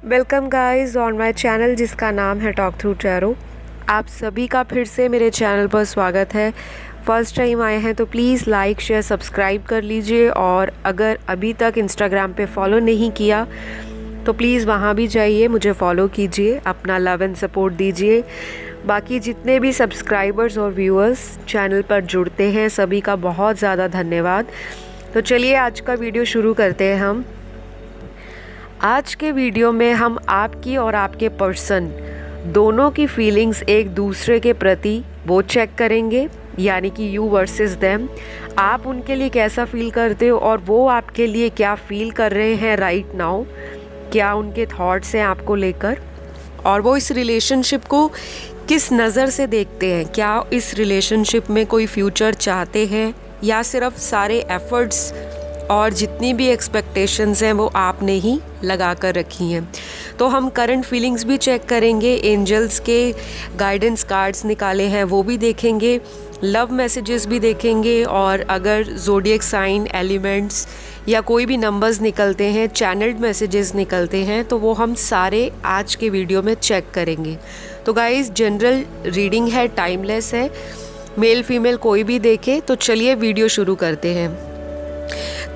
Welcome guys on my channel जिसका नाम है टॉक थ्रू टैरो। आप सभी का फिर से मेरे चैनल पर स्वागत है। फर्स्ट टाइम आए हैं तो प्लीज़ लाइक शेयर सब्सक्राइब कर लीजिए, और अगर अभी तक इंस्टाग्राम पे फॉलो नहीं किया तो प्लीज़ वहाँ भी जाइए, मुझे फॉलो कीजिए, अपना लव एंड सपोर्ट दीजिए। बाकी जितने भी सब्सक्राइबर्स और व्यूअर्स चैनल पर जुड़ते हैं सभी का बहुत ज़्यादा धन्यवाद। तो चलिए आज का वीडियो शुरू करते हैं। हम आज के वीडियो में हम आपकी और आपके पर्सन दोनों की फीलिंग्स एक दूसरे के प्रति वो चेक करेंगे, यानी कि यू वर्सेस देम। आप उनके लिए कैसा फील करते हो और वो आपके लिए क्या फील कर रहे हैं राइट नाउ, क्या उनके थॉट्स हैं आपको लेकर, और वो इस रिलेशनशिप को किस नज़र से देखते हैं। क्या इस रिलेशनशिप में कोई फ्यूचर चाहते हैं या सिर्फ सारे एफर्ट्स और जितनी भी एक्सपेक्टेशंस हैं वो आपने ही लगा कर रखी हैं। तो हम करंट फीलिंग्स भी चेक करेंगे, एंजल्स के गाइडेंस कार्ड्स निकाले हैं वो भी देखेंगे, लव मैसेजेस भी देखेंगे, और अगर ज़ोडिएक साइन एलिमेंट्स या कोई भी नंबर्स निकलते हैं, चैनल्ड मैसेजेस निकलते हैं, तो वो हम सारे आज के वीडियो में चेक करेंगे। तो गाइस जनरल रीडिंग है, टाइमलेस है, मेल फीमेल कोई भी देखे। तो चलिए वीडियो शुरू करते हैं।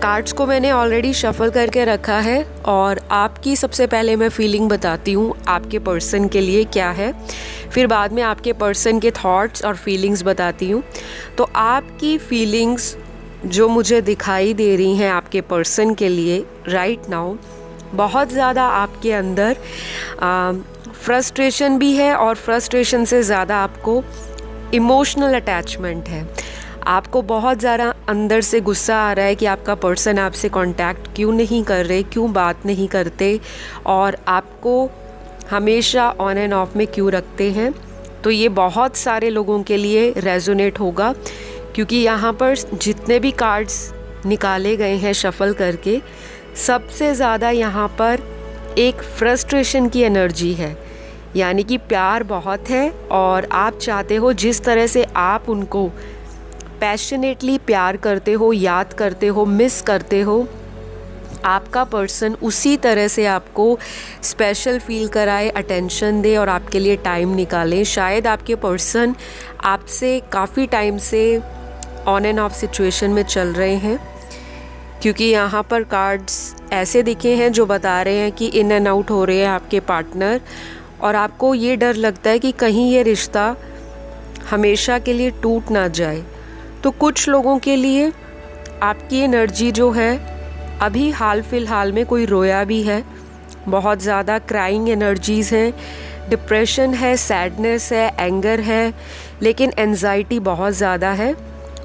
कार्ड्स को मैंने ऑलरेडी शफल करके रखा है, और आपकी सबसे पहले मैं फीलिंग बताती हूँ आपके पर्सन के लिए क्या है, फिर बाद में आपके पर्सन के थॉट्स और फीलिंग्स बताती हूँ। तो आपकी फीलिंग्स जो मुझे दिखाई दे रही हैं आपके पर्सन के लिए राइट नाउ, बहुत ज़्यादा आपके अंदर फ्रस्ट्रेशन भी है, और फ्रस्ट्रेशन से ज़्यादा आपको इमोशनल अटैचमेंट है। आपको बहुत ज़्यादा अंदर से गुस्सा आ रहा है कि आपका पर्सन आपसे कांटेक्ट क्यों नहीं कर रहे, क्यों बात नहीं करते, और आपको हमेशा ऑन एंड ऑफ में क्यों रखते हैं। तो ये बहुत सारे लोगों के लिए रेजोनेट होगा, क्योंकि यहाँ पर जितने भी कार्ड्स निकाले गए हैं शफल करके, सबसे ज़्यादा यहाँ पर एक फ्रस्ट्रेशन की एनर्जी है, यानी कि प्यार बहुत है और आप चाहते हो जिस तरह से आप उनको पैशनेटली प्यार करते हो, याद करते हो, मिस करते हो, आपका पर्सन उसी तरह से आपको स्पेशल फील कराए, अटेंशन दे और आपके लिए टाइम निकाले। शायद आपके पर्सन आपसे काफ़ी टाइम से ऑन एंड ऑफ सिचुएशन में चल रहे हैं, क्योंकि यहाँ पर कार्ड्स ऐसे दिखे हैं जो बता रहे हैं कि इन एंड आउट हो रहे हैं आपके पार्टनर, और आपको ये डर लगता है कि कहीं ये रिश्ता हमेशा के लिए टूट ना जाए। तो कुछ लोगों के लिए आपकी एनर्जी जो है, अभी हाल फिलहाल में कोई रोया भी है, बहुत ज़्यादा क्राइंग एनर्जीज़ हैं, डिप्रेशन है, सैडनेस है, एंगर है, लेकिन एंजाइटी बहुत ज़्यादा है।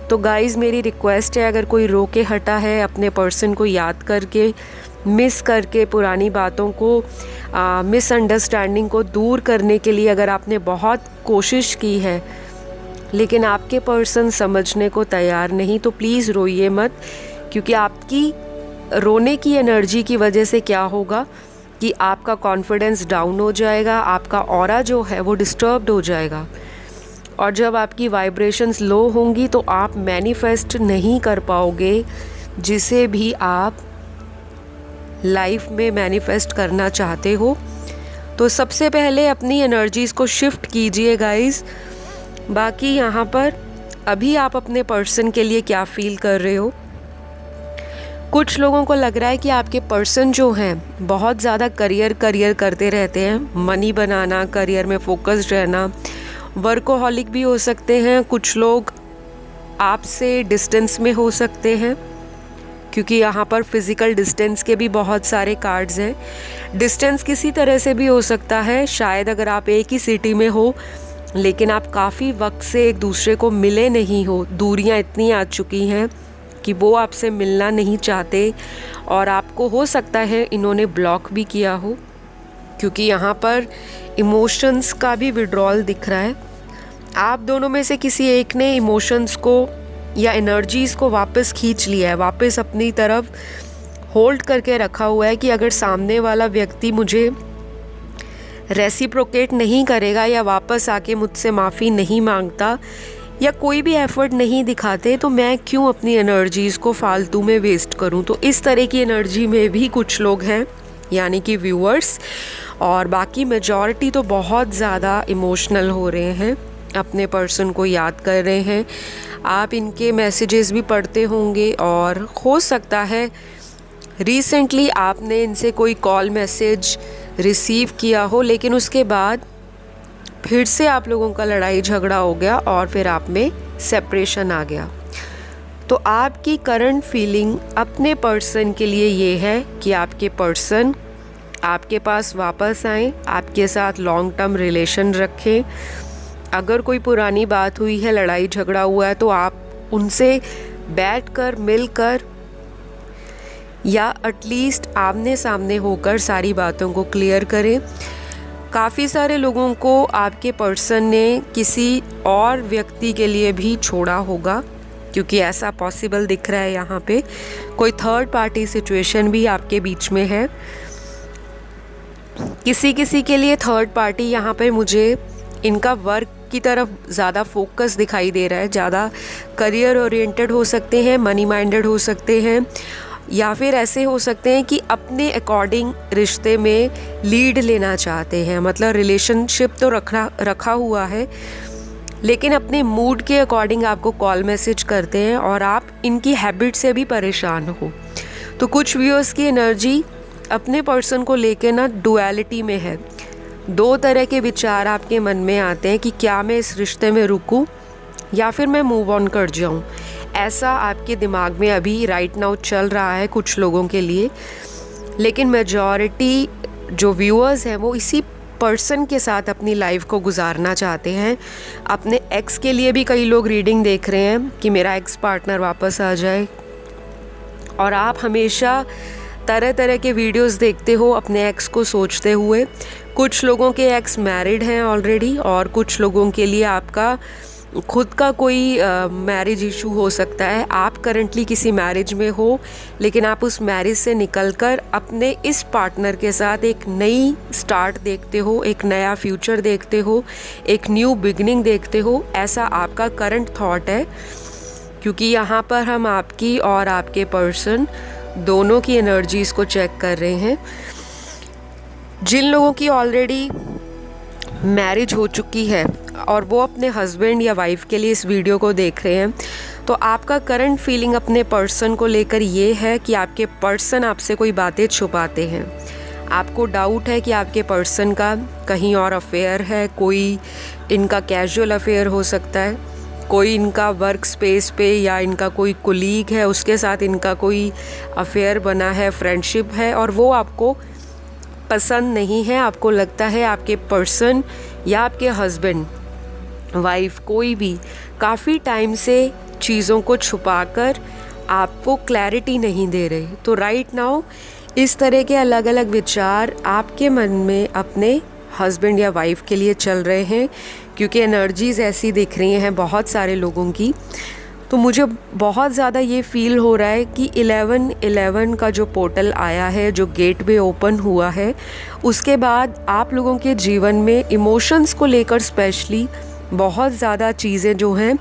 तो गाइज़ मेरी रिक्वेस्ट है, अगर कोई रो के हटा है अपने पर्सन को याद करके, मिस करके, पुरानी बातों को, मिसअंडरस्टैंडिंग को दूर करने के लिए अगर आपने बहुत कोशिश की है लेकिन आपके पर्सन समझने को तैयार नहीं, तो प्लीज़ रोइए मत, क्योंकि आपकी रोने की एनर्जी की वजह से क्या होगा कि आपका कॉन्फिडेंस डाउन हो जाएगा, आपका ऑरा जो है वो डिस्टर्ब्ड हो जाएगा, और जब आपकी वाइब्रेशंस लो होंगी तो आप मैनिफेस्ट नहीं कर पाओगे जिसे भी आप लाइफ में मैनिफेस्ट करना चाहते हो। तो सबसे पहले अपनी एनर्जीज़ को शिफ्ट कीजिए गाइज़। बाकी यहाँ पर अभी आप अपने पर्सन के लिए क्या फील कर रहे हो। कुछ लोगों को लग रहा है कि आपके पर्सन जो हैं बहुत ज़्यादा करियर करते रहते हैं, मनी बनाना, करियर में फोकस्ड रहना, वर्कोहॉलिक भी हो सकते हैं। कुछ लोग आपसे डिस्टेंस में हो सकते हैं, क्योंकि यहाँ पर फिज़िकल डिस्टेंस के भी बहुत सारे कार्ड्स हैं। डिस्टेंस किसी तरह से भी हो सकता है, शायद अगर आप एक ही सिटी में हो लेकिन आप काफ़ी वक्त से एक दूसरे को मिले नहीं हो, दूरियां इतनी आ चुकी हैं कि वो आपसे मिलना नहीं चाहते, और आपको हो सकता है इन्होंने ब्लॉक भी किया हो, क्योंकि यहाँ पर इमोशंस का भी विड्रॉल दिख रहा है। आप दोनों में से किसी एक ने इमोशंस को या एनर्जीज़ को वापस खींच लिया है, वापस अपनी तरफ होल्ड करके रखा हुआ है कि अगर सामने वाला व्यक्ति मुझे रेसिप्रोकेट नहीं करेगा या वापस आके मुझसे माफ़ी नहीं मांगता या कोई भी एफ़र्ट नहीं दिखाते, तो मैं क्यों अपनी एनर्जीज़ को फालतू में वेस्ट करूं। तो इस तरह की एनर्जी में भी कुछ लोग हैं यानी कि व्यूअर्स, और बाकी मेजॉरिटी तो बहुत ज़्यादा इमोशनल हो रहे हैं, अपने पर्सन को याद कर रहे हैं। आप इनके मैसेजेस भी पढ़ते होंगे और हो सकता है रिसेंटली आपने इनसे कोई कॉल मैसेज रिसीव किया हो, लेकिन उसके बाद फिर से आप लोगों का लड़ाई झगड़ा हो गया और फिर आप में सेपरेशन आ गया। तो आपकी करंट फीलिंग अपने पर्सन के लिए ये है कि आपके पर्सन आपके पास वापस आएँ, आपके साथ लॉन्ग टर्म रिलेशन रखें। अगर कोई पुरानी बात हुई है, लड़ाई झगड़ा हुआ है, तो आप उनसे बैठकर मिलकर या एटलीस्ट आमने सामने होकर सारी बातों को क्लियर करें। काफ़ी सारे लोगों को आपके पर्सन ने किसी और व्यक्ति के लिए भी छोड़ा होगा, क्योंकि ऐसा पॉसिबल दिख रहा है यहाँ पे। कोई थर्ड पार्टी सिचुएशन भी आपके बीच में है। किसी के लिए थर्ड पार्टी यहाँ पे मुझे इनका वर्क की तरफ ज़्यादा फोकस दिखाई दे रहा है। ज़्यादा करियर ओरिएंटेड हो सकते हैं, मनी माइंडेड हो सकते हैं, या फिर ऐसे हो सकते हैं कि अपने अकॉर्डिंग रिश्ते में लीड लेना चाहते हैं। मतलब रिलेशनशिप तो रखा हुआ है, लेकिन अपने मूड के अकॉर्डिंग आपको कॉल मैसेज करते हैं और आप इनकी हैबिट से भी परेशान हो। तो कुछ व्यूअर्स की एनर्जी अपने पर्सन को लेके ना डुअलिटी में है। दो तरह के विचार आपके मन में आते हैं कि क्या मैं इस रिश्ते में रुकूं या फिर मैं मूव ऑन कर जाऊं। ऐसा आपके दिमाग में अभी राइट नाउ चल रहा है कुछ लोगों के लिए, लेकिन मेजॉरिटी जो व्यूअर्स हैं वो इसी पर्सन के साथ अपनी लाइफ को गुजारना चाहते हैं। अपने एक्स के लिए भी कई लोग रीडिंग देख रहे हैं कि मेरा एक्स पार्टनर वापस आ जाए, और आप हमेशा तरह तरह के वीडियोस देखते हो अपने एक्स को सोचते हुए। कुछ लोगों के एक्स मैरिड हैं ऑलरेडी, और कुछ लोगों के लिए आपका खुद का कोई मैरिज इशू हो सकता है। आप करंटली किसी मैरिज में हो, लेकिन आप उस मैरिज से निकलकर अपने इस पार्टनर के साथ एक नई स्टार्ट देखते हो, एक नया फ्यूचर देखते हो, एक न्यू बिगनिंग देखते हो। ऐसा आपका करंट थॉट है, क्योंकि यहाँ पर हम आपकी और आपके पर्सन दोनों की एनर्जीज़ को चेक कर रहे हैं। जिन लोगों की ऑलरेडी मैरिज हो चुकी है और वो अपने हस्बैंड या वाइफ के लिए इस वीडियो को देख रहे हैं, तो आपका करंट फीलिंग अपने पर्सन को लेकर ये है कि आपके पर्सन आपसे कोई बातें छुपाते हैं। आपको डाउट है कि आपके पर्सन का कहीं और अफेयर है, कोई इनका कैजुअल अफेयर हो सकता है, कोई इनका वर्क स्पेस पे या इनका कोई कोलीग है उसके साथ इनका कोई अफेयर बना है, फ्रेंडशिप है, और वो आपको पसंद नहीं है। आपको लगता है आपके पर्सन या आपके हस्बैंड, वाइफ, कोई भी काफ़ी टाइम से चीज़ों को छुपाकर आपको क्लैरिटी नहीं दे रहे। तो राइट नाउ इस तरह के अलग अलग विचार आपके मन में अपने हस्बैंड या वाइफ के लिए चल रहे हैं, क्योंकि एनर्जीज़ ऐसी दिख रही हैं बहुत सारे लोगों की। तो मुझे बहुत ज़्यादा ये फील हो रहा है कि 11/11 का जो पोर्टल आया है, जो गेटवे ओपन हुआ है, उसके बाद आप लोगों के जीवन में इमोशंस को लेकर स्पेशली बहुत ज़्यादा चीज़ें जो हैं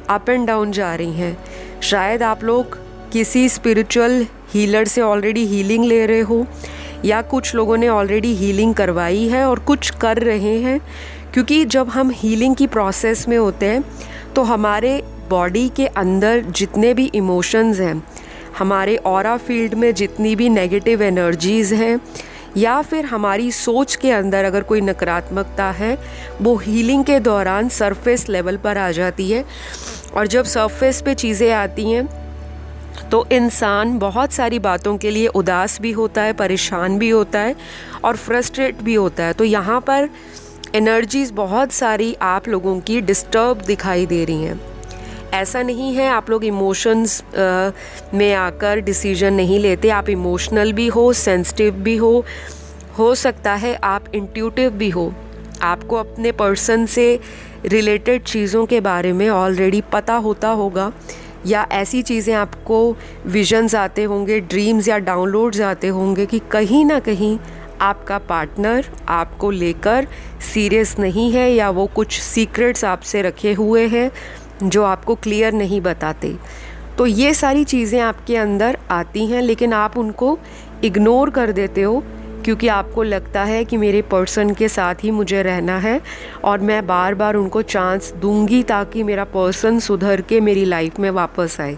अप एंड डाउन जा रही हैं। शायद आप लोग किसी स्पिरिचुअल हीलर से ऑलरेडी हीलिंग ले रहे हो, या कुछ लोगों ने ऑलरेडी हीलिंग करवाई है और कुछ कर रहे हैं, क्योंकि जब हम हीलिंग की प्रोसेस में होते हैं तो हमारे बॉडी के अंदर जितने भी इमोशंस हैं, हमारे ऑरा फील्ड में जितनी भी नेगेटिव एनर्जीज़ हैं, या फिर हमारी सोच के अंदर अगर कोई नकारात्मकता है, वो हीलिंग के दौरान सरफेस लेवल पर आ जाती है। और जब सरफेस पे चीज़ें आती हैं तो इंसान बहुत सारी बातों के लिए उदास भी होता है, परेशान भी होता है और फ्रस्ट्रेट भी होता है। तो यहाँ पर एनर्जीज़ बहुत सारी आप लोगों की डिस्टर्ब दिखाई दे रही हैं। ऐसा नहीं है आप लोग इमोशंस में आकर डिसीजन नहीं लेते। आप इमोशनल भी हो, सेंसिटिव भी हो सकता है आप इंट्यूटिव भी हो। आपको अपने पर्सन से रिलेटेड चीज़ों के बारे में ऑलरेडी पता होता होगा, या ऐसी चीज़ें आपको विजन्स आते होंगे, ड्रीम्स या डाउनलोड्स आते होंगे कि कहीं ना कहीं आपका पार्टनर आपको लेकर सीरियस नहीं है, या वो कुछ सीक्रेट्स आपसे रखे हुए हैं जो आपको क्लियर नहीं बताते। तो ये सारी चीज़ें आपके अंदर आती हैं, लेकिन आप उनको इग्नोर कर देते हो, क्योंकि आपको लगता है कि मेरे पर्सन के साथ ही मुझे रहना है और मैं बार बार उनको चांस दूंगी ताकि मेरा पर्सन सुधर के मेरी लाइफ में वापस आए।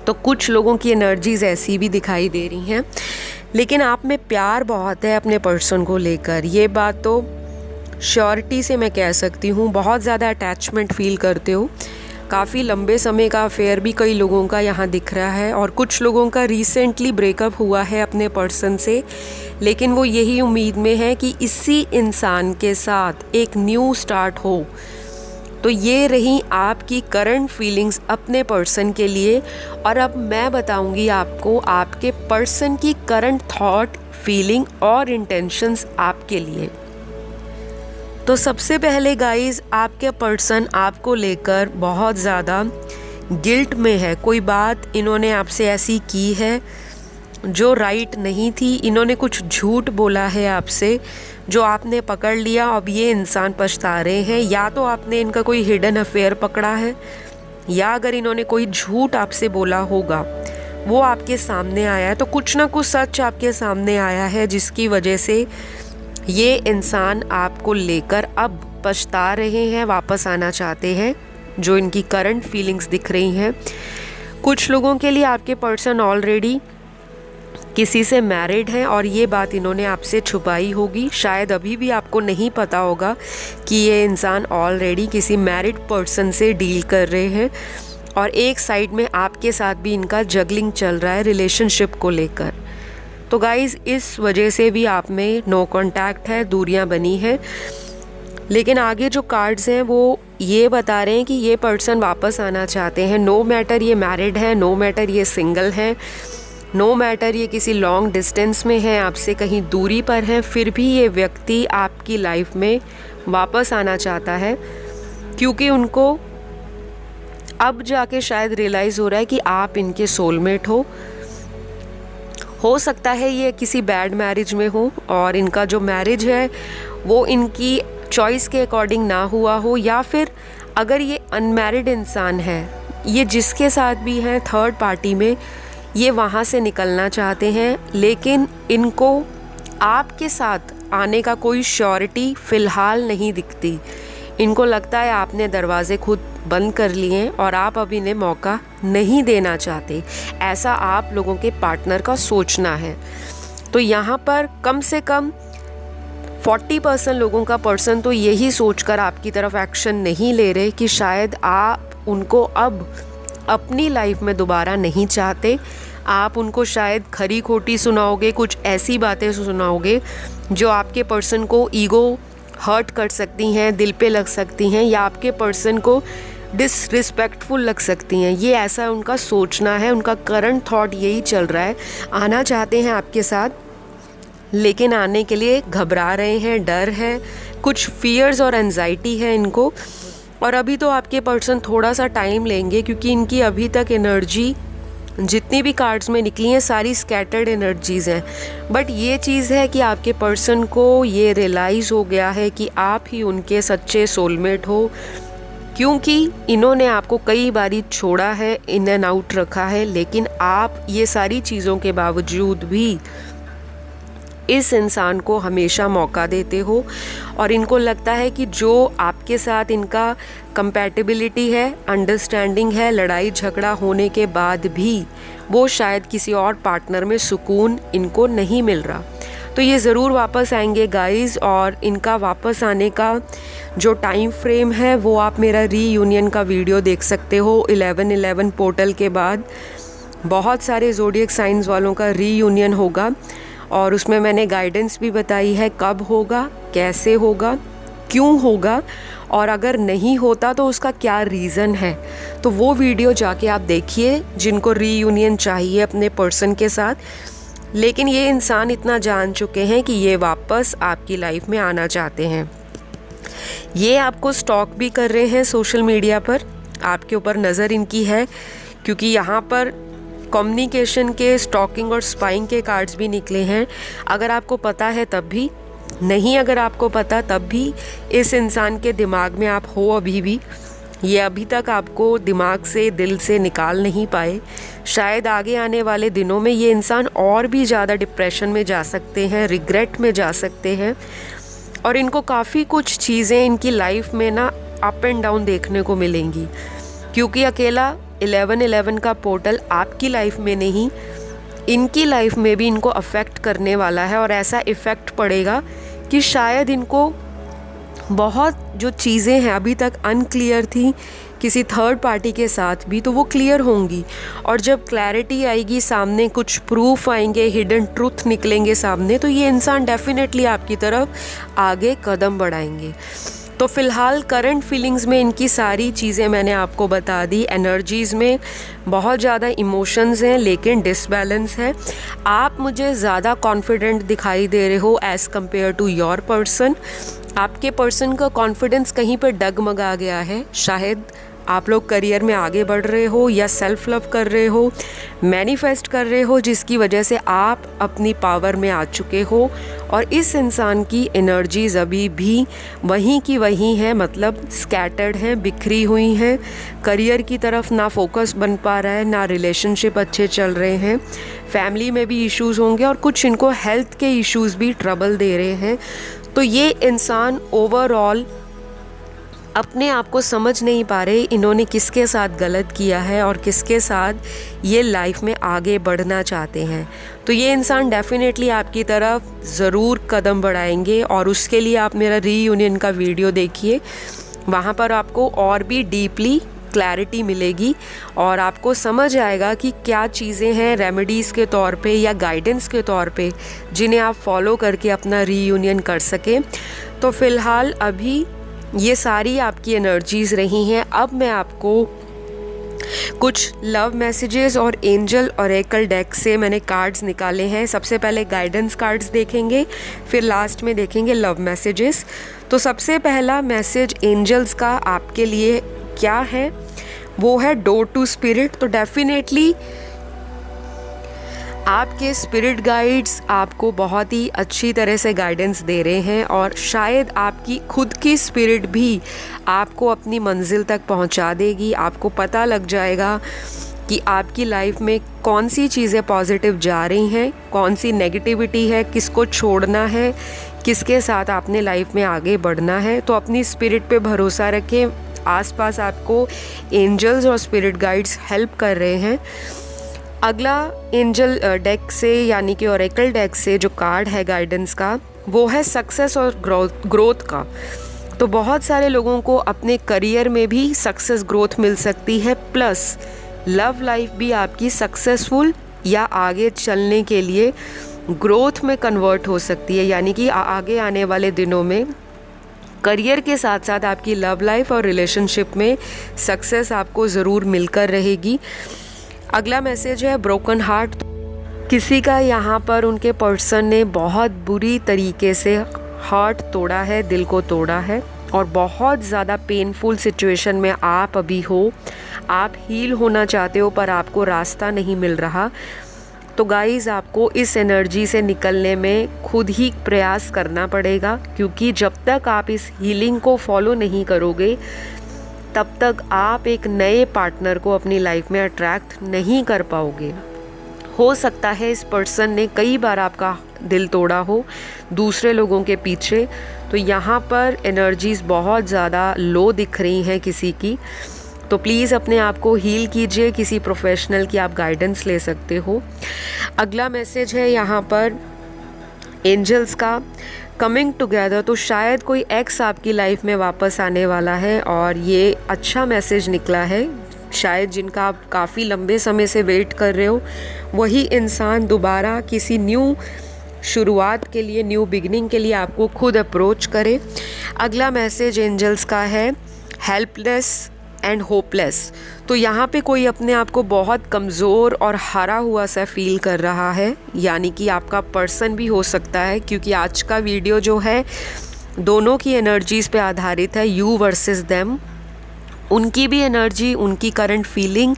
तो कुछ लोगों की एनर्जीज़ ऐसी भी दिखाई दे रही हैं, लेकिन आप में प्यार बहुत है अपने पर्सन को लेकर। ये बात तो श्योरिटी से मैं कह सकती हूँ, बहुत ज़्यादा अटैचमेंट फील करते हो। काफ़ी लंबे समय का अफेयर भी कई लोगों का यहाँ दिख रहा है और कुछ लोगों का रिसेंटली ब्रेकअप हुआ है अपने पर्सन से, लेकिन वो यही उम्मीद में है कि इसी इंसान के साथ एक न्यू स्टार्ट हो। तो ये रही आपकी करंट फीलिंग्स अपने पर्सन के लिए। और अब मैं बताऊंगी आपको आपके पर्सन की करंट थॉट, फीलिंग और इंटेंशंस आपके लिए। तो सबसे पहले गाइस, आपके पर्सन आपको लेकर बहुत ज़्यादा गिल्ट में है। कोई बात इन्होंने आपसे ऐसी की है जो राइट नहीं थी, इन्होंने कुछ झूठ बोला है आपसे जो आपने पकड़ लिया। अब ये इंसान पछता रहे हैं, या तो आपने इनका कोई हिडन अफेयर पकड़ा है, या अगर इन्होंने कोई झूठ आपसे बोला होगा वो आपके सामने आया है। तो कुछ ना कुछ सच आपके सामने आया है जिसकी वजह से ये इंसान आपको लेकर अब पछता रहे हैं, वापस आना चाहते हैं। जो इनकी करंट फीलिंग्स दिख रही हैं, कुछ लोगों के लिए आपके पर्सन ऑलरेडी किसी से मैरिड हैं और ये बात इन्होंने आपसे छुपाई होगी। शायद अभी भी आपको नहीं पता होगा कि ये इंसान ऑलरेडी किसी मैरिड पर्सन से डील कर रहे हैं और एक साइड में आपके साथ भी इनका जगलिंग चल रहा है रिलेशनशिप को लेकर। तो गाइज़, इस वजह से भी आप में नो कांटेक्ट है, दूरियां बनी हैं। लेकिन आगे जो कार्ड्स हैं वो ये बता रहे हैं कि ये पर्सन वापस आना चाहते हैं। नो मैटर ये मैरिड है, नो मैटर ये सिंगल हैं, नो मैटर ये किसी लॉन्ग डिस्टेंस में है, आपसे कहीं दूरी पर हैं, फिर भी ये व्यक्ति आपकी लाइफ में वापस आना चाहता है। क्योंकि उनको अब जाके शायद रियलाइज़ हो रहा है कि आप इनके सोलमेट हो सकता है ये किसी बैड मैरिज में हो और इनका जो मैरिज है वो इनकी चॉइस के अकॉर्डिंग ना हुआ हो, या फिर अगर ये अनमैरिड इंसान है, ये जिसके साथ भी हैं थर्ड पार्टी में, ये वहाँ से निकलना चाहते हैं। लेकिन इनको आपके साथ आने का कोई श्योरिटी फ़िलहाल नहीं दिखती। इनको लगता है आपने दरवाजे खुद बंद कर लिए हैं और आप अब इन्हें मौका नहीं देना चाहते। ऐसा आप लोगों के पार्टनर का सोचना है। तो यहाँ पर कम से कम 40% लोगों का पर्सन तो यही सोचकर आपकी तरफ एक्शन नहीं ले रहे कि शायद आप उनको अब अपनी लाइफ में दोबारा नहीं चाहते। आप उनको शायद खरी खोटी सुनाओगे, कुछ ऐसी बातें सुनाओगे जो आपके पर्सन को ईगो हर्ट कर सकती हैं, दिल पे लग सकती हैं, या आपके पर्सन को डिसरिस्पेक्टफुल लग सकती हैं। ये ऐसा उनका सोचना है, उनका करंट थॉट यही चल रहा है। आना चाहते हैं आपके साथ, लेकिन आने के लिए घबरा रहे हैं, डर है, कुछ फियर्स और एंजाइटी है इनको। और अभी तो आपके पर्सन थोड़ा सा टाइम लेंगे क्योंकि इनकी अभी तक एनर्जी जितनी भी कार्ड्स में निकली हैं सारी स्कैटर्ड एनर्जीज़ हैं। बट ये चीज़ है कि आपके पर्सन को ये रियलाइज़ हो गया है कि आप ही उनके सच्चे सोलमेट हो, क्योंकि इन्होंने आपको कई बारी छोड़ा है, इन एंड आउट रखा है, लेकिन आप ये सारी चीज़ों के बावजूद भी इस इंसान को हमेशा मौका देते हो। और इनको लगता है कि जो आपके साथ इनका कंपैटिबिलिटी है, अंडरस्टैंडिंग है, लड़ाई झगड़ा होने के बाद भी वो शायद किसी और पार्टनर में सुकून इनको नहीं मिल रहा। तो ये ज़रूर वापस आएंगे गाइज़, और इनका वापस आने का जो टाइम फ्रेम है वो आप मेरा रीयूनियन का वीडियो देख सकते हो 11/11 पोर्टल के बाद। बहुत सारे ज़ोडिएक साइंस वालों का रीयूनियन होगा और उसमें मैंने गाइडेंस भी बताई है कब होगा, कैसे होगा, क्यों होगा, और अगर नहीं होता तो उसका क्या रीज़न है। तो वो वीडियो जाके आप देखिए जिनको रीयूनियन चाहिए अपने पर्सन के साथ। लेकिन ये इंसान इतना जान चुके हैं कि ये वापस आपकी लाइफ में आना चाहते हैं। ये आपको स्टॉक भी कर रहे हैं सोशल मीडिया पर, आपके ऊपर नज़र इनकी है, क्योंकि यहाँ पर कम्युनिकेशन के, स्टॉकिंग और स्पाइंग के कार्ड्स भी निकले हैं। अगर आपको पता है तब भी, नहीं अगर आपको पता तब भी, इस इंसान के दिमाग में आप हो अभी भी। ये अभी तक आपको दिमाग से, दिल से निकाल नहीं पाए। शायद आगे आने वाले दिनों में ये इंसान और भी ज़्यादा डिप्रेशन में जा सकते हैं, रिग्रेट में जा सकते हैं, और इनको काफ़ी कुछ चीज़ें इनकी लाइफ में ना अप एंड डाउन देखने को मिलेंगी, क्योंकि अकेला 11/11 का पोर्टल आपकी लाइफ में नहीं, इनकी लाइफ में भी इनको अफेक्ट करने वाला है। और ऐसा इफ़ेक्ट पड़ेगा कि शायद इनको बहुत जो चीज़ें हैं अभी तक अनक्लियर थी किसी थर्ड पार्टी के साथ भी, तो वो क्लियर होंगी। और जब क्लैरिटी आएगी सामने, कुछ प्रूफ आएंगे, हिडन ट्रूथ निकलेंगे सामने, तो ये इंसान डेफिनेटली आपकी तरफ आगे कदम बढ़ाएंगे। तो फ़िलहाल करंट फीलिंग्स में इनकी सारी चीज़ें मैंने आपको बता दी। एनर्जीज़ में बहुत ज़्यादा इमोशंस हैं लेकिन डिसबैलेंस है। आप मुझे ज़्यादा कॉन्फिडेंट दिखाई दे रहे हो as compare to your person. आपके पर्सन का कॉन्फिडेंस कहीं पर डगमगा गया है। शायद आप लोग करियर में आगे बढ़ रहे हो या सेल्फ लव कर रहे हो, मैनिफेस्ट कर रहे हो, जिसकी वजह से आप अपनी पावर में आ चुके हो। और इस इंसान की एनर्जीज अभी भी वहीं की वहीं है, मतलब स्कैटर्ड हैं, बिखरी हुई हैं। करियर की तरफ ना फोकस बन पा रहा है, ना रिलेशनशिप अच्छे चल रहे हैं। फैमिली में भी इश्यूज़ होंगे और कुछ इनको हेल्थ के इश्यूज़ भी ट्रबल दे रहे हैं। तो ये इंसान ओवरऑल अपने आप को समझ नहीं पा रहे इन्होंने किसके साथ गलत किया है और किसके साथ ये लाइफ में आगे बढ़ना चाहते हैं। तो ये इंसान डेफिनेटली आपकी तरफ ज़रूर कदम बढ़ाएंगे, और उसके लिए आप मेरा रीयूनियन का वीडियो देखिए। वहाँ पर आपको और भी डीपली क्लैरिटी मिलेगी और आपको समझ आएगा कि क्या चीज़ें हैं रेमेडीज़ के तौर पे या गाइडेंस के तौर पे जिन्हें आप फॉलो करके अपना रीयूनियन कर सकें। तो फ़िलहाल अभी ये सारी आपकी एनर्जीज़ रही हैं। अब मैं आपको कुछ लव मैसेजेस और एंजल ऑरेकल डेक से मैंने कार्ड्स निकाले हैं। सबसे पहले गाइडेंस कार्ड्स देखेंगे, फिर लास्ट में देखेंगे लव मैसेजेस। तो सबसे पहला मैसेज एंजल्स का आपके लिए क्या है, वो है डोर टू स्पिरिट। तो डेफिनेटली आपके स्पिरिट गाइड्स आपको बहुत ही अच्छी तरह से गाइडेंस दे रहे हैं, और शायद आपकी खुद की स्पिरिट भी आपको अपनी मंजिल तक पहुंचा देगी। आपको पता लग जाएगा कि आपकी लाइफ में कौन सी चीज़ें पॉजिटिव जा रही हैं, कौन सी नेगेटिविटी है, किसको छोड़ना है, किसके साथ आपने लाइफ में आगे बढ़ना है। तो अपनी स्पिरिट पे भरोसा रखें। आसपास आपको एंजल्स और स्पिरिट गाइड्स हेल्प कर रहे हैं। अगला एंजल डेक से यानी कि ऑरेकल डेक से जो कार्ड है गाइडेंस का, वो है सक्सेस और ग्रोथ का। तो बहुत सारे लोगों को अपने करियर में भी सक्सेस ग्रोथ मिल सकती है, प्लस लव लाइफ भी आपकी सक्सेसफुल या आगे चलने के लिए ग्रोथ में कन्वर्ट हो सकती है। यानी कि आगे आने वाले दिनों में करियर के साथ साथ आपकी लव लाइफ और रिलेशनशिप में सक्सेस आपको ज़रूर मिलकर रहेगी। अगला मैसेज है ब्रोकन हार्ट। किसी का यहाँ पर उनके पर्सन ने बहुत बुरी तरीके से हार्ट तोड़ा है, दिल को तोड़ा है, और बहुत ज़्यादा पेनफुल सिचुएशन में आप अभी हो। आप हील होना चाहते हो पर आपको रास्ता नहीं मिल रहा। तो गाइज़, आपको इस एनर्जी से निकलने में खुद ही प्रयास करना पड़ेगा, क्योंकि जब तक आप इस हीलिंग को फॉलो नहीं करोगे तब तक आप एक नए पार्टनर को अपनी लाइफ में अट्रैक्ट नहीं कर पाओगे। हो सकता है इस पर्सन ने कई बार आपका दिल तोड़ा हो दूसरे लोगों के पीछे। तो यहाँ पर एनर्जीज़ बहुत ज़्यादा लो दिख रही हैं किसी की। तो प्लीज़ अपने आप को हील कीजिए, किसी प्रोफेशनल की आप गाइडेंस ले सकते हो। अगला मैसेज है यहाँ पर एंजल्स का कमिंग टुगेदर। तो शायद कोई एक्स आपकी लाइफ में वापस आने वाला है, और ये अच्छा मैसेज निकला है। शायद जिनका आप काफ़ी लंबे समय से वेट कर रहे हो, वही इंसान दोबारा किसी न्यू शुरुआत के लिए, न्यू बिगनिंग के लिए आपको खुद अप्रोच करे। अगला मैसेज एंजल्स का है हेल्पलेस एंड होपलेस। तो यहाँ पे कोई अपने आप को बहुत कमज़ोर और हारा हुआ सा फील कर रहा है, यानी कि आपका पर्सन भी हो सकता है, क्योंकि आज का वीडियो जो है दोनों की एनर्जीज़ पे आधारित है, यू वर्सेस देम। उनकी भी एनर्जी, उनकी करंट फीलिंग,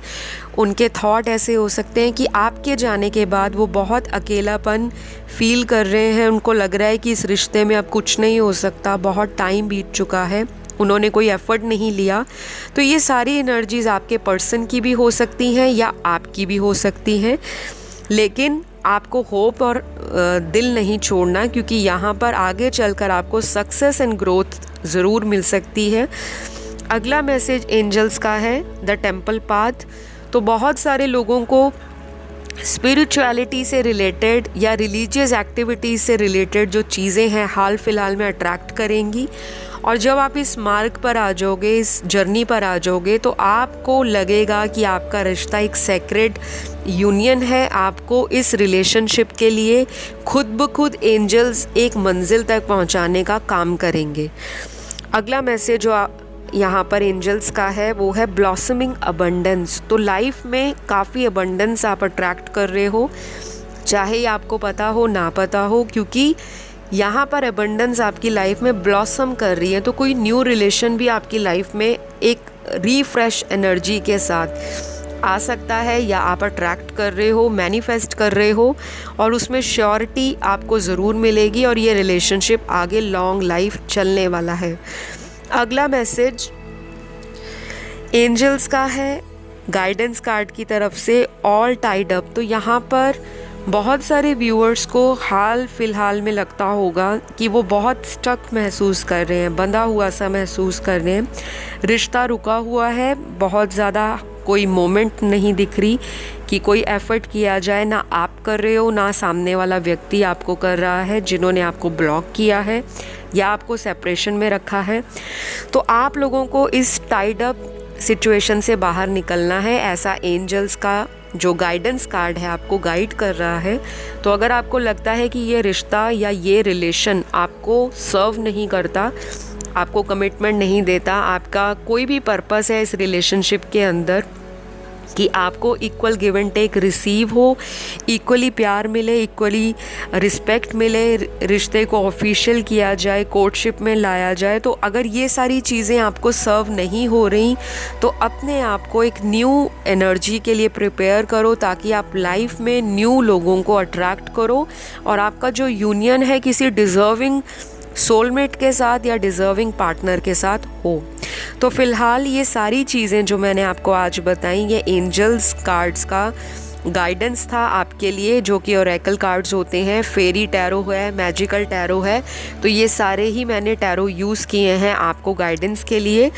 उनके थॉट ऐसे हो सकते हैं कि आपके जाने के बाद वो बहुत अकेलापन फील कर रहे हैं। उनको लग रहा है कि इस रिश्ते में अब कुछ नहीं हो सकता, बहुत टाइम बीत चुका है। उन्होंने कोई एफर्ट नहीं लिया। तो ये सारी एनर्जीज़ आपके पर्सन की भी हो सकती हैं या आपकी भी हो सकती हैं, लेकिन आपको होप और दिल नहीं छोड़ना, क्योंकि यहाँ पर आगे चलकर आपको सक्सेस एंड ग्रोथ ज़रूर मिल सकती है। अगला मैसेज एंजल्स का है द टेम्पल पाथ। तो बहुत सारे लोगों को स्पिरिचुअलिटी से रिलेटेड या रिलीजियस एक्टिविटीज़ से रिलेटेड जो चीज़ें हैं हाल फिलहाल में अट्रैक्ट करेंगी, और जब आप इस मार्ग पर आ जाओगे, इस जर्नी पर आ जाओगे, तो आपको लगेगा कि आपका रिश्ता एक सेक्रेड यूनियन है। आपको इस रिलेशनशिप के लिए खुद ब खुद एंजल्स एक मंजिल तक पहुंचाने का काम करेंगे। अगला मैसेज जो यहाँ पर एंजल्स का है वो है ब्लॉसमिंग अबंडेंस। तो लाइफ में काफ़ी अबंडेंस आप अट्रैक्ट कर रहे हो, चाहे आपको पता हो ना पता हो, क्योंकि यहाँ पर अबंडेंस आपकी लाइफ में ब्लॉसम कर रही है। तो कोई न्यू रिलेशन भी आपकी लाइफ में एक रीफ्रेश एनर्जी के साथ आ सकता है, या आप अट्रैक्ट कर रहे हो, मैनिफेस्ट कर रहे हो, और उसमें श्योरिटी आपको ज़रूर मिलेगी और ये रिलेशनशिप आगे लॉन्ग लाइफ चलने वाला है। अगला मैसेज एंजल्स का है गाइडेंस कार्ड की तरफ से ऑल टाइड अप। तो यहाँ पर बहुत सारे व्यूअर्स को हाल फिलहाल में लगता होगा कि वो बहुत स्टक महसूस कर रहे हैं, बंधा हुआ सा महसूस कर रहे हैं, रिश्ता रुका हुआ है, बहुत ज़्यादा कोई मोमेंट नहीं दिख रही कि कोई एफ़र्ट किया जाए, ना आप कर रहे हो ना सामने वाला व्यक्ति आपको कर रहा है, जिन्होंने आपको ब्लॉक किया है या आपको सेपरेशन में रखा है। तो आप लोगों को इस टाइड अप सिचुएशन से बाहर निकलना है, ऐसा एंजल्स का जो गाइडेंस कार्ड है आपको गाइड कर रहा है। तो अगर आपको लगता है कि ये रिश्ता या ये रिलेशन आपको सर्व नहीं करता, आपको कमिटमेंट नहीं देता, आपका कोई भी पर्पस है इस रिलेशनशिप के अंदर कि आपको equal give and take receive हो, इक्वली प्यार मिले, इक्वली रिस्पेक्ट मिले, रिश्ते को ऑफिशियल किया जाए, कोर्टशिप में लाया जाए, तो अगर ये सारी चीज़ें आपको सर्व नहीं हो रही तो अपने आप को एक न्यू एनर्जी के लिए प्रिपेयर करो, ताकि आप लाइफ में न्यू लोगों को अट्रैक्ट करो और आपका जो यूनियन है किसी डिज़र्विंग सोलमेट के साथ या डिज़र्विंग पार्टनर के साथ हो। तो फ़िलहाल ये सारी चीज़ें जो मैंने आपको आज बताई, ये एंजल्स कार्ड्स का गाइडेंस था आपके लिए, जो कि ओरेकल कार्ड्स होते हैं, फेरी टैरो है, मैजिकल टैरो है। तो ये सारे ही मैंने टैरो यूज़ किए हैं आपको गाइडेंस के लिए।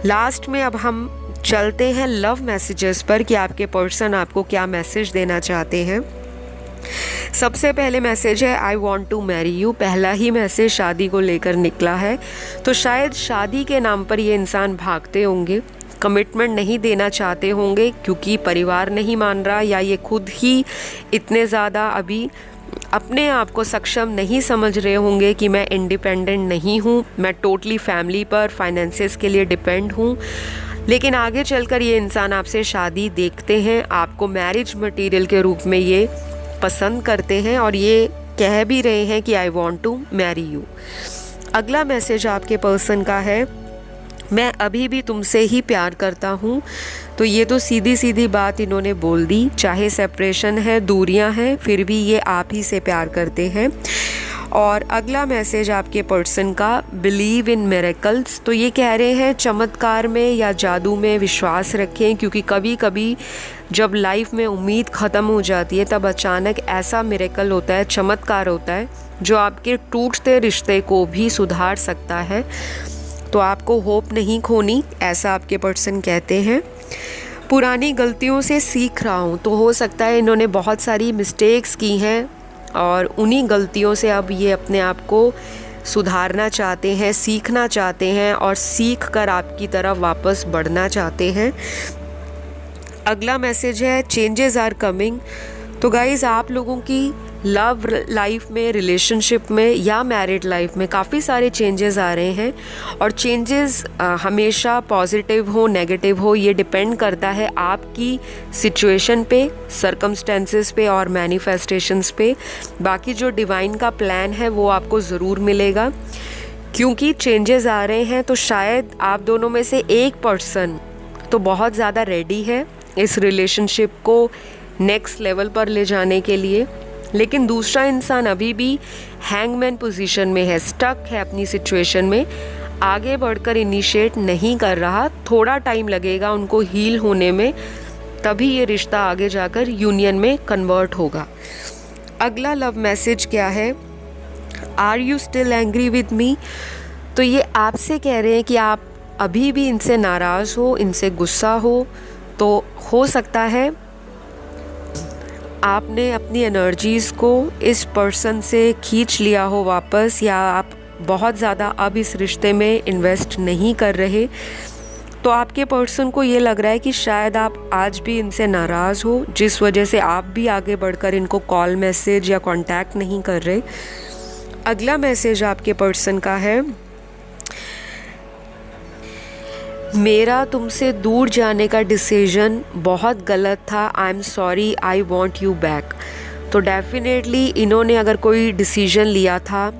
लास्ट में अब हम चलते हैं लव मैसेजेस पर कि आपके पर्सन आपको क्या मैसेज देना चाहते हैं। सबसे पहले मैसेज है I want to marry you. पहला ही मैसेज शादी को लेकर निकला है। तो शायद शादी के नाम पर ये इंसान भागते होंगे, कमिटमेंट नहीं देना चाहते होंगे क्योंकि परिवार नहीं मान रहा, या ये खुद ही इतने ज़्यादा अभी अपने आप को सक्षम नहीं समझ रहे होंगे कि मैं इंडिपेंडेंट नहीं हूँ, मैं टोटली फैमिली पर फाइनेंसेस के लिए डिपेंड हूँ। लेकिन आगे चलकर ये इंसान आपसे शादी देखते हैं, आपको मैरिज मटेरियल के रूप में ये पसंद करते हैं और ये कह भी रहे हैं कि I want to marry you. अगला मैसेज आपके पर्सन का है मैं अभी भी तुमसे ही प्यार करता हूँ। तो ये तो सीधी सीधी बात इन्होंने बोल दी, चाहे सेपरेशन है, दूरियां हैं, फिर भी ये आप ही से प्यार करते हैं। और अगला मैसेज आपके पर्सन का बिलीव इन मिरेकल्स। तो ये कह रहे हैं चमत्कार में या जादू में विश्वास रखें, क्योंकि कभी कभी जब लाइफ में उम्मीद ख़त्म हो जाती है तब अचानक ऐसा मिरेकल होता है, चमत्कार होता है जो आपके टूटते रिश्ते को भी सुधार सकता है। तो आपको होप नहीं खोनी, ऐसा आपके पर्सन कहते हैं। पुरानी गलतियों से सीख रहा हूँ। तो हो सकता है इन्होंने बहुत सारी मिस्टेक्स की हैं और उन्हीं गलतियों से अब ये अपने आप को सुधारना चाहते हैं, सीखना चाहते हैं और सीख कर आपकी तरफ वापस बढ़ना चाहते हैं। अगला मैसेज है चेंजेस आर कमिंग। तो गाइज़, आप लोगों की लव लाइफ में, रिलेशनशिप में या मैरिड लाइफ में काफ़ी सारे चेंजेस आ रहे हैं और चेंजेस हमेशा पॉजिटिव हो नेगेटिव हो, ये डिपेंड करता है आपकी सिचुएशन पे, सर्कमस्टेंसेस पे और मैनिफेस्टेशंस पे। बाकी जो डिवाइन का प्लान है वो आपको ज़रूर मिलेगा। क्योंकि चेंजेस आ रहे हैं तो शायद आप दोनों में से एक पर्सन तो बहुत ज़्यादा रेडी है इस रिलेशनशिप को नेक्स्ट लेवल पर ले जाने के लिए, लेकिन दूसरा इंसान अभी भी हैंगमैन पोजीशन में है, स्टक है अपनी सिचुएशन में। आगे बढ़कर इनिशिएट नहीं कर रहा, थोड़ा टाइम लगेगा उनको हील होने में, तभी ये रिश्ता आगे जाकर यूनियन में कन्वर्ट होगा। अगला लव मैसेज क्या है, are you still angry with me. तो ये आपसे कह रहे हैं कि आप अभी भी इनसे नाराज़ हो, इनसे गुस्सा हो। तो हो सकता है आपने अपनी एनर्जीज़ को इस पर्सन से खींच लिया हो वापस, या आप बहुत ज़्यादा अब इस रिश्ते में इन्वेस्ट नहीं कर रहे। तो आपके पर्सन को ये लग रहा है कि शायद आप आज भी इनसे नाराज़ हो, जिस वजह से आप भी आगे बढ़कर इनको कॉल, मैसेज या कांटेक्ट नहीं कर रहे। अगला मैसेज आपके पर्सन का है, मेरा तुमसे दूर जाने का डिसीजन बहुत गलत था, I am sorry, I want you back. तो डेफिनेटली इन्होंने अगर कोई डिसीजन लिया था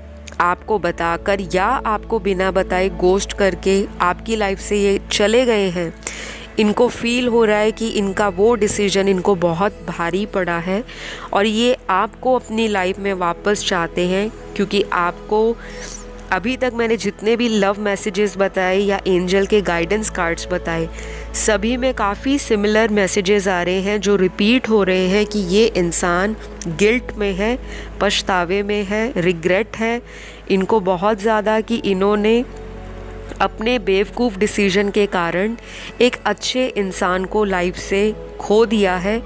आपको बताकर या आपको बिना बताए गोस्ट करके आपकी लाइफ से ये चले गए हैं, इनको फील हो रहा है कि इनका वो डिसीजन इनको बहुत भारी पड़ा है और ये आपको अपनी लाइफ में वापस चाहते हैं, क्योंकि आपको अभी तक मैंने जितने भी लव मैसेजेस बताए या एंजल के गाइडेंस कार्ड्स बताए, सभी में काफ़ी सिमिलर मैसेजेस आ रहे हैं जो रिपीट हो रहे हैं कि ये इंसान गिल्ट में है, पछतावे में है, रिग्रेट है इनको बहुत ज़्यादा कि इन्होंने अपने बेवकूफ़ डिसीजन के कारण एक अच्छे इंसान को लाइफ से खो दिया है।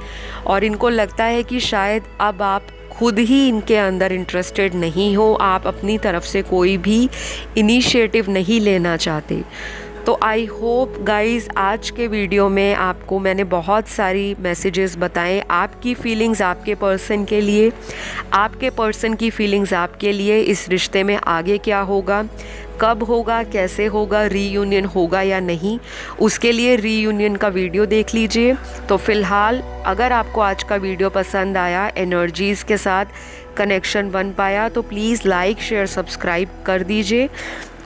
और इनको लगता है कि शायद अब आप खुद ही इनके अंदर इंटरेस्टेड नहीं हो, आप अपनी तरफ से कोई भी इनिशिएटिव नहीं लेना चाहते। तो आई होप गाइज़ आज के वीडियो में आपको मैंने बहुत सारी मैसेजेस बताएं, आपकी फीलिंग्स आपके पर्सन के लिए, आपके पर्सन की फीलिंग्स आपके लिए, इस रिश्ते में आगे क्या होगा, कब होगा, कैसे होगा, रीयूनियन होगा या नहीं, उसके लिए रीयूनियन का वीडियो देख लीजिए। तो फ़िलहाल अगर आपको आज का वीडियो पसंद आया, एनर्जीज़ के साथ कनेक्शन बन पाया, तो प्लीज़ लाइक, शेयर, सब्सक्राइब कर दीजिए।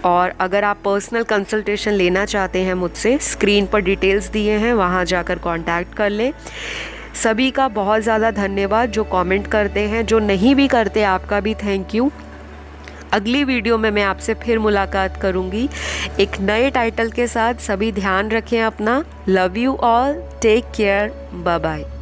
और अगर आप पर्सनल कंसल्टेशन लेना चाहते हैं मुझसे, स्क्रीन पर डिटेल्स दिए हैं, वहाँ जाकर कांटेक्ट कर लें। सभी का बहुत ज़्यादा धन्यवाद जो कमेंट करते हैं, जो नहीं भी करते आपका भी थैंक यू। अगली वीडियो में मैं आपसे फिर मुलाकात करूंगी एक नए टाइटल के साथ। सभी ध्यान रखें अपना। Love you all, take care, bye bye.